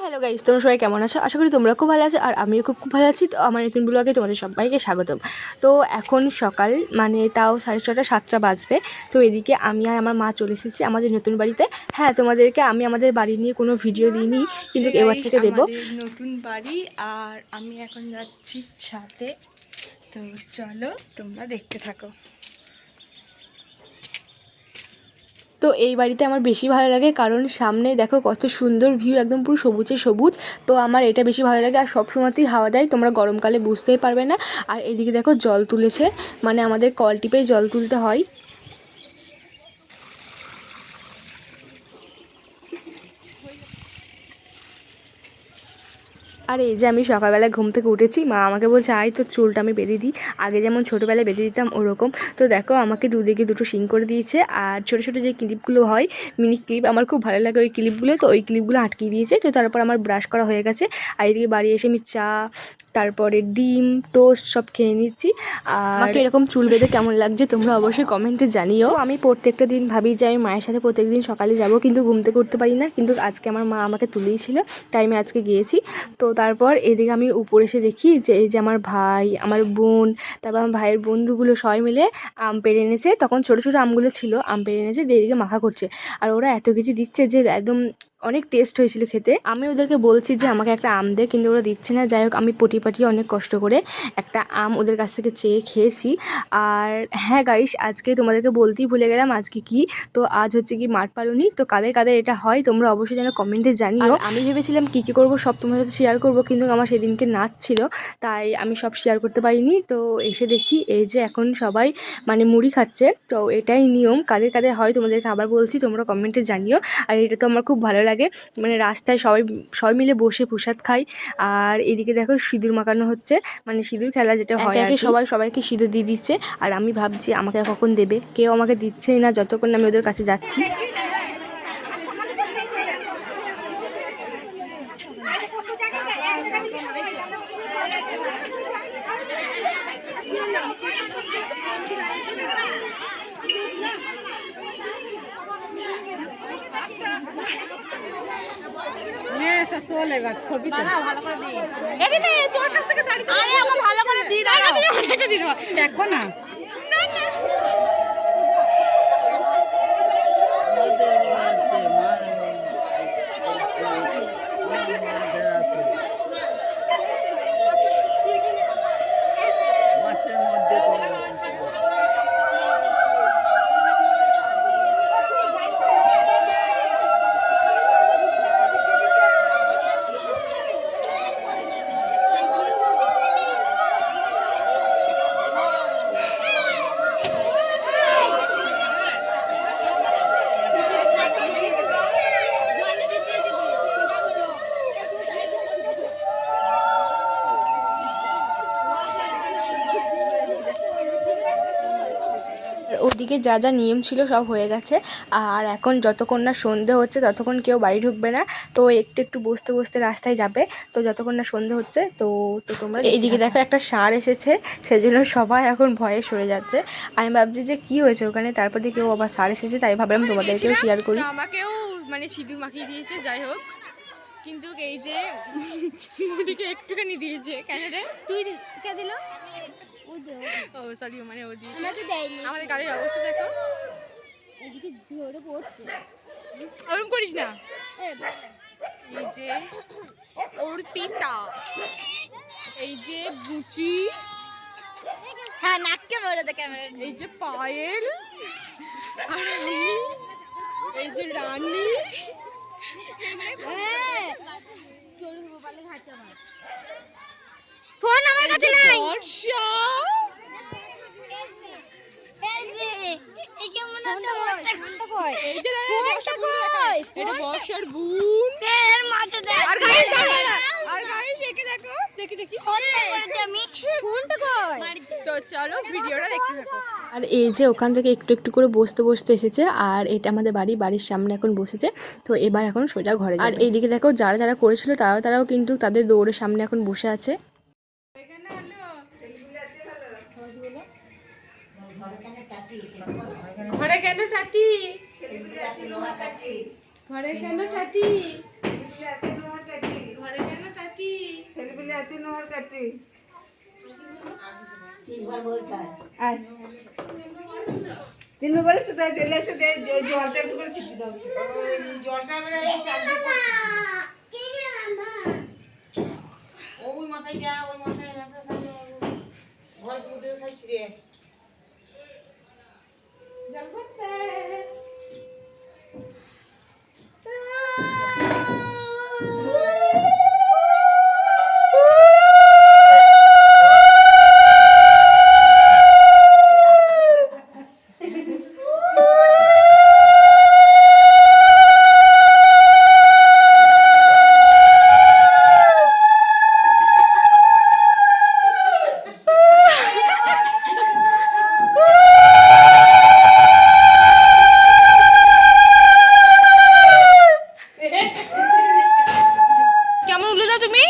Hello guys, তোমরা সবাই কেমন আছো? আশা করি তোমরা খুব ভালো আছো আর আমিও খুব ভালো আছি। তো আমার নতুন ব্লগে তোমাদের সবাইকে স্বাগতম। তো এখন সকাল মানে তাও 6:30 7টা বাজবে। তো এদিকে আমি আর আমার মা চলে এসেছি আমাদের নতুন বাড়িতে। হ্যাঁ, তোমাদেরকে আমি আমাদের বাড়ি নিয়ে কোনো ভিডিও দিইনি, কিন্তু এবার থেকে দেবো। নতুন বাড়ি আর আমি এখন যাচ্ছি ছাদে। তো চলো তোমরা দেখতে থাকো। তো এই বাড়িতে আমার বেশি ভালো লাগে কারণ সামনে দেখো কত সুন্দর ভিউ, একদম পুরো সবুজে সবুজ। তো আমার এটা বেশি ভালো লাগে আর সব সময়তেই হাওয়া দেয়, তোমরা গরমকালে বুঝতেই পারবে না। আর এদিকে দেখো জল তুলেছে, মানে আমাদের কল টিপেই জল তুলতে হয়। আর এই যে আমি সকালবেলায় ঘুম থেকে উঠেছি, মা আমাকে বলছে আয় তো চুলটা আমি বেঁধে দিই, আগে যেমন ছোটোবেলায় বেঁধে দিতাম ওরকম। তো দেখো আমাকে দুদিকে দুটো শিং করে দিয়েছে আর ছোটো ছোটো যে ক্লিপগুলো হয়, মিনি ক্লিপ, আমার খুব ভালো লাগে ওই ক্লিপগুলো। তো ওই ক্লিপগুলো আটকিয়ে দিয়েছে। তো তারপর আমার ব্রাশ করা হয়ে গেছে আর এদিকে বাড়ি এসে আমি চা, তারপরে ডিম টোস্ট সব খেয়ে নিচ্ছি। আর আমাকে এরকম চুল বেঁধে কেমন লাগছে তোমরা অবশ্যই কমেন্টে জানিও। আমি প্রত্যেকটা দিন ভাবি যে আমি মায়ের সাথে প্রত্যেক দিন সকালে যাব, কিন্তু ঘুম থেকে উঠতে পারি না। কিন্তু আজকে আমার মা আমাকে তুলেই ছিল, তাই আমি আজকে গিয়েছি। তো তারপর এদিকে আমি উপরে এসে দেখি যে এই যে আমার ভাই, আমার বোন, তারপর আমার ভাইয়ের বন্ধুগুলো সবাই মিলে আম পেড়ে এনেছে। তখন ছোটো ছোটো আমগুলো ছিল, আম পেড়ে এনেছে, এদিকে মাখা করছে। আর ওরা এত কিছু দিচ্ছে যে একদম অনেক টেস্ট হয়েছিল খেতে। আমি ওদেরকে বলছি যে আমাকে একটা আম দে, কিন্তু ওরা দিচ্ছে না। যাই হোক আমি পটিয়ে অনেক কষ্ট করে একটা আম ওদের কাছ থেকে চেয়ে খেয়েছি। আর হ্যাঁ গাইস, আজকে তোমাদেরকে বলতেই ভুলে গেলাম আজকে কি। তো আজ হচ্ছে কি মাঠ পালনি। তো কাদের কাদের এটা হয় তোমরা অবশ্যই যেন কমেন্টে জানিও। আমি ভেবেছিলাম কী কী করবো সব তোমাদের সাথে শেয়ার করবো, কিন্তু আমার সেদিনকে নাচ ছিল, তাই আমি সব শেয়ার করতে পারিনি। তো এসে দেখি এই যে এখন সবাই মানে মুড়ি খাচ্ছে। তো এটাই নিয়ম, কাদের কাদের হয় তোমাদেরকে আবার বলছি, তোমরা কমেন্টে জানিও। আর এটা তো আমার খুব ভালো লাগে, মানে রাস্তায় সবাই সবাই মিলে বসে প্রসাদ খাই। আর এদিকে দেখো সিঁদুর মাখানো হচ্ছে, মানে সিঁদুর খেলা যেটা হয় আর কি। সবাই সবাইকে সিঁদুর দিয়ে দিচ্ছে আর আমি ভাবছি আমাকে কখন দেবে, কেউ আমাকে দিচ্ছেই না যতক্ষণ আমি ওদের কাছে যাচ্ছি। ছবি তোর কাছ থেকে ভালো করে দিই, দেখো না। ওদিকে যা যা নিয়ম ছিল সব হয়ে গেছে। আর এখন যতক্ষণ না সন্ধে হচ্ছে ততক্ষণ কেউ বাড়ি ঢুকবে না। তো একটু একটু বসতে বসতে রাস্তায় যাবে, তো যতক্ষণ না সন্ধে হচ্ছে। তো তো তোমরা এইদিকে দেখো একটা ষাঁড় এসেছে, সেজন্য সবাই এখন ভয়ে সরে যাচ্ছে। আমি ভাবছি যে কী হয়েছে ওখানে, তারপর দিয়ে কেউ আবার ষাঁড় এসেছে, তাই ভাবলাম তোমাদেরকেও শেয়ার করি। আমাকেও মানে সিঁদুর মাখিয়ে দিয়েছে, যাই হোক। কিন্তু এই যে মুড়িকে একটুখানি দিয়েছে, কেন রে? তুই কে দিল? ও সরি, মানে ও দিয়েছে। আমাদের গাড়ির অবস্থা দেখো, এদিকে ঝরে পড়ছে। ওরকম করিস না। এই যে অর্পিতা, এই যে বুচি, হ্যাঁ নাককে বলে দে ক্যামেরা। এই যে পায়েল, আর আমি, এই যে রানী। ফোন আমার কাছে নাই। বর্ষা, এই কেমন আছে ফোনটা কই? এই যে ফোনটা কই? এটা বর্ষার বোন। এর মাঝে দেখ। আর গাইস একে দেখো, দেখি ফোনটা করেছি আমি। ফোনটা কই? তো চলো ভিডিওটা দেখতে থাকো। আর এই যে ওখান থেকে একটু একটু করে বসতে বসতে এসেছে, আর এটা আমাদের বাড়ির সামনে এখন বসেছে। তো এবার এখন সোজা ঘরে যাবে। আর এইদিকে দেখো যারা যারা করেছিল তারাও কিন্তু তাদের দৌড়ের সামনে এখন বসে আছে। ঘরে কেন টাটি? ঘরে কেন টাটি? চারটি আয় 3 বলে তো তাই চলে এসে দে জলটা একটু করে ছিটিয়ে দাও জলটা আমরা ওই মাথায় যা ওই মাথায় মাথা সাইডে ঘরের মধ্যে সাইড ছিড়ে জল করতে কেমন উঠলে যাও তুমি?